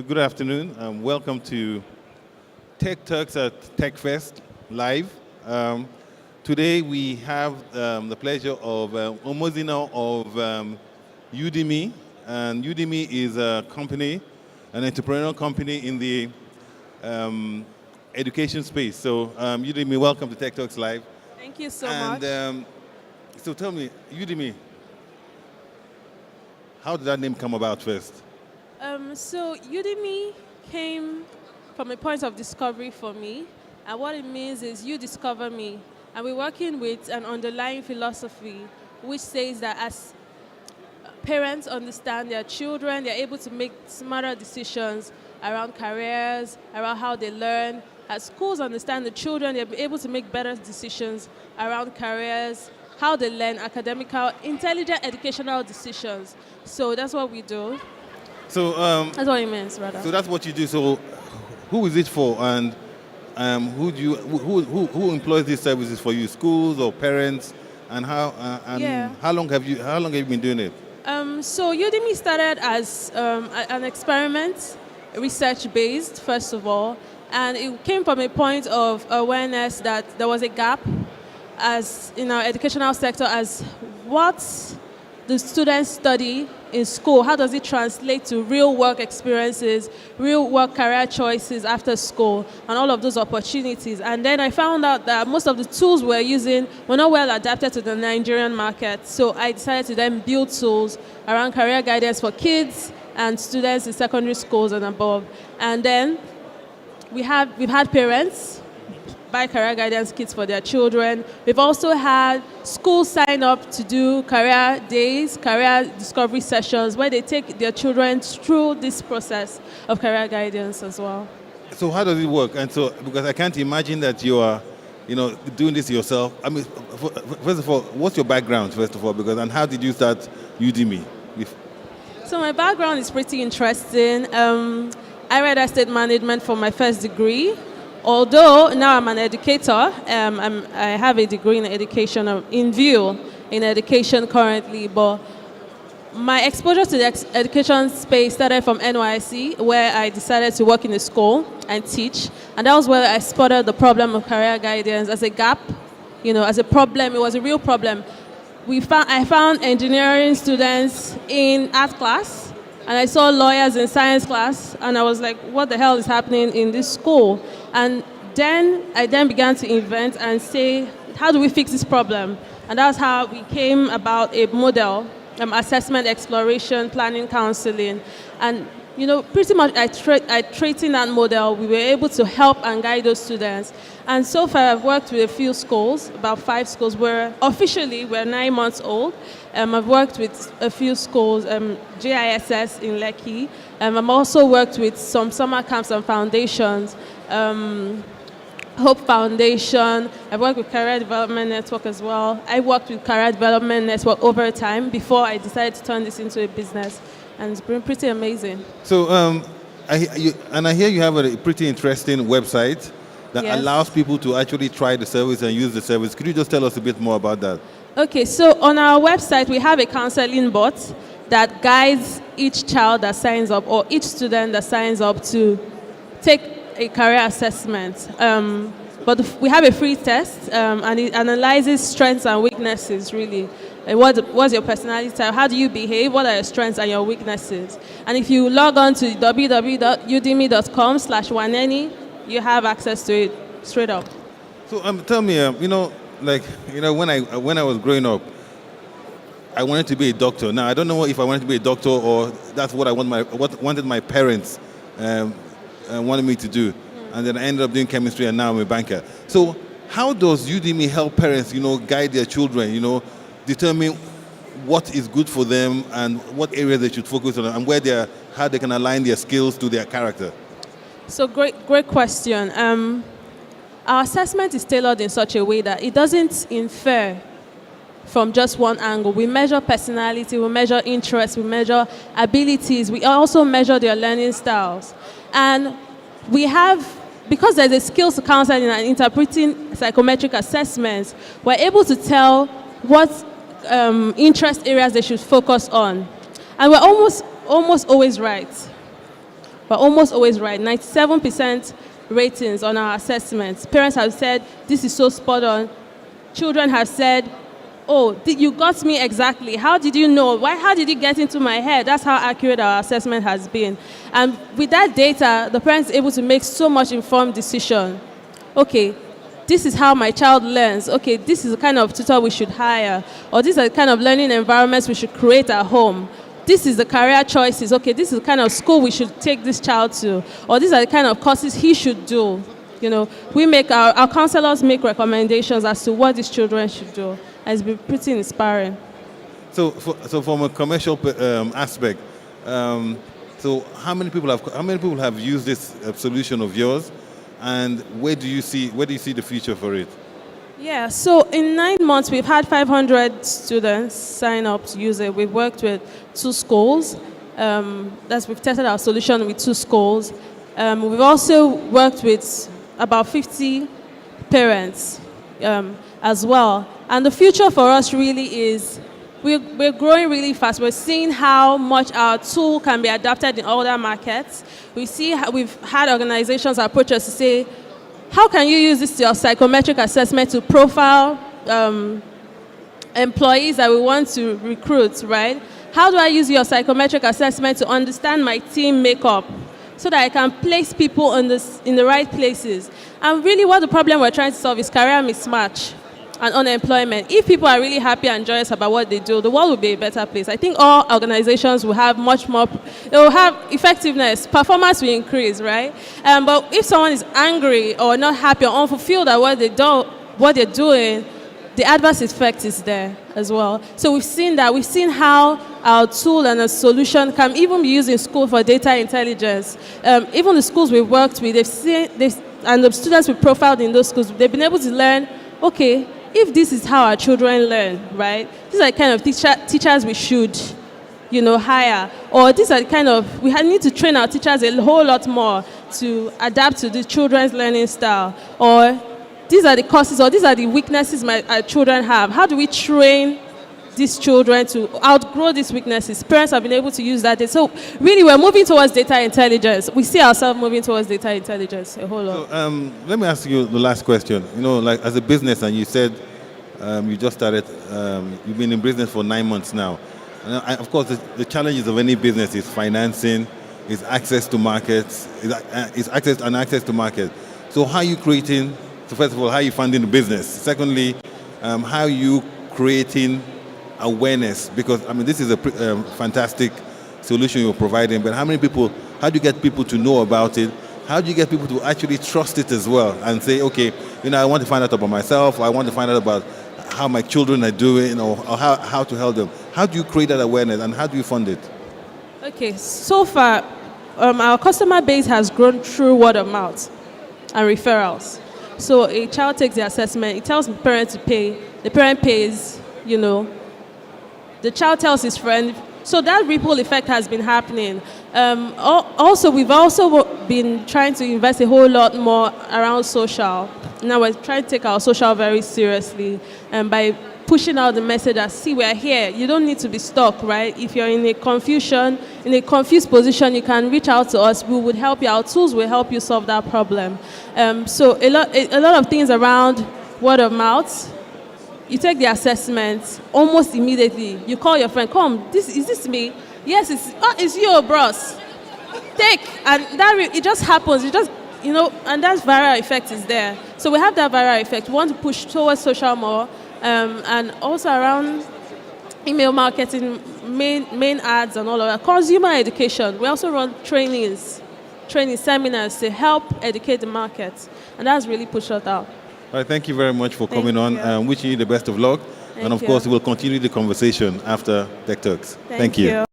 good afternoon. Welcome to Tech Turks at Techfest live. Today we have the pleasure of Omozino of Yudimy. And Yudimy is a company, an entrepreneurial company in the education space. So Yudimy, welcome to Tech Talks Live. Thank you so much. So tell me, Yudimy, how did that name come about first? So Udemy came from a point of discovery for me, and what it means is you discover me, and we're working with an underlying philosophy which says that as parents understand their children, they're able to make smarter decisions around careers, around how they learn. As schools understand the children, they're able to make better decisions around careers, how they learn, academical, intelligent educational decisions. So that's what we do. So that's what it means, rather. So that's what you do. So who is it for, and who employs these services for you? Schools or parents? And how long have you been doing it? So Udemy started as an experiment, research-based, first of all, and it came from a point of awareness that there was a gap as in our educational sector as what the students study in school, how does it translate to real work experiences, real work career choices after school, and all of those opportunities. And then I found out that most of the tools we're using were not well adapted to the Nigerian market. So I decided to then build tools around career guidance for kids and students in secondary schools and above. And then we've had parents buy career guidance kits for their children. We've also had schools sign up to do career days, career discovery sessions, where they take their children through this process of career guidance as well. So how does it work? And so, because I can't imagine that you are, doing this yourself. I mean, first of all, what's your background, first of all? And how did you start Udemy? So my background is pretty interesting. I read estate management for my first degree. Although now I'm an educator, I have a degree in education, in view in education currently, but my exposure to the education space started from NYC, where I decided to work in a school and teach, and that was where I spotted the problem of career guidance as a gap, as a problem. It was a real problem. I found engineering students in art class, and I saw lawyers in science class, and I was like, what the hell is happening in this school? And then I began to invent and say, how do we fix this problem? And that's how we came about a model, assessment, exploration, planning, counseling. And, pretty much I in that model, we were able to help and guide those students. And so far, I've worked with a few schools, about 5 schools, where officially we're 9 months old. I've worked with a few schools, JISS in Lekki. I've also worked with some summer camps and foundations, Hope Foundation. I've worked with Career Development Network as well. I worked with Career Development Network over time before I decided to turn this into a business. And it's been pretty amazing. So, I hear you have a pretty interesting website that allows people to actually try the service and use the service. Could you just tell us a bit more about that? Okay, so on our website, we have a counseling bot that guides each child that signs up or each student that signs up to take a career assessment. But we have a free test, and it analyzes strengths and weaknesses, really. What's your personality type? How do you behave? What are your strengths and your weaknesses? And if you log on to www.udemy.com/waneni, you have access to it straight up. So tell me, when I was growing up, I wanted to be a doctor. Now I don't know if I wanted to be a doctor or that's what wanted my parents wanted me to do, and then I ended up doing chemistry, and now I'm a banker. So how does Udemy help parents, guide their children, determine what is good for them and what areas they should focus on, and how they can align their skills to their character? So great question. Our assessment is tailored in such a way that it doesn't infer from just one angle. We measure personality, we measure interests, we measure abilities, we also measure their learning styles. And because there's a skills to counseling and interpreting psychometric assessments, we're able to tell what interest areas they should focus on. And we're almost always right. We're almost always right. 97% ratings on our assessments. Parents have said, this is so spot on. Children have said, oh, you got me exactly. How did you know? How did it get into my head? That's how accurate our assessment has been. And with that data, the parents are able to make so much informed decision. Okay, this is how my child learns. Okay, this is the kind of tutor we should hire. Or these are the kind of learning environments we should create at home. This is the career choices. Okay, this is the kind of school we should take this child to. Or these are the kind of courses he should do. You know, we make our counselors make recommendations as to what these children should do. It's been pretty inspiring. So from a commercial aspect, so how many people have used this solution of yours, and where do you see the future for it? Yeah, so in 9 months we've had 500 students sign up to use it. We've worked with 2 schools. We've tested our solution with 2 schools. We've also worked with about 50 parents as well. And the future for us really is we're growing really fast. We're seeing how much our tool can be adapted in other markets. We've had organizations approach us to say, how can you use this your psychometric assessment to profile employees that we want to recruit, right? How do I use your psychometric assessment to understand my team makeup so that I can place people in the right places? And really what the problem we're trying to solve is career mismatch and unemployment. If people are really happy and joyous about what they do, the world will be a better place. I think all organizations will have much more, they will have effectiveness, performance will increase, right? But if someone is angry or not happy or unfulfilled at what they're doing, the adverse effect is there as well. So we've seen that. We've seen how our tool and a solution can even be used in school for data intelligence. Even the schools we've worked with, and the students we profiled in those schools, they've been able to learn, okay, if this is how our children learn, right? These are the kind of teachers we should, hire. Or these are the kind of, we need to train our teachers a whole lot more to adapt to the children's learning style. Or these are the courses, or these are the weaknesses our children have. How do we train these children to outgrow these weaknesses? Parents have been able to use that. So really, we're moving towards data intelligence. We see ourselves moving towards data intelligence a whole lot. So, let me ask you the last question. Like as a business, and you said you just started, you've been in business for 9 months now. And of course, the challenges of any business is financing, is access to markets, is access to market. So how are you creating? So first of all, how are you funding the business? Secondly, how are you creating awareness? Because this is a fantastic solution you're providing, but how do you get people to know about it? How do you get people to actually trust it as well and say, okay, I want to find out about myself, or I want to find out about how my children are doing, or how to help them? How do you create that awareness, and how do you fund it? Okay, so far, our customer base has grown through word of mouth and referrals. So a child takes the assessment, it tells the parent to pay, the parent pays, the child tells his friend. So that ripple effect has been happening. We've also been trying to invest a whole lot more around social. Now we're trying to take our social very seriously, by pushing out the message that, see, we're here. You don't need to be stuck, right? If you're in a confused position, you can reach out to us. We would help you. Our tools will help you solve that problem. So a lot of things around word of mouth. You take the assessment almost immediately. You call your friend, come, is this me? Yes, it's you, bros. Take, and it just happens. And that viral effect is there. So we have that viral effect. We want to push towards social more, and also around email marketing, main ads and all of that. Consumer education. We also run training seminars to help educate the market, and that's really pushed us out. All right, thank you very much for coming on. Wishing you the best of luck. And of course, we'll continue the conversation after Tech Talks. Thank you.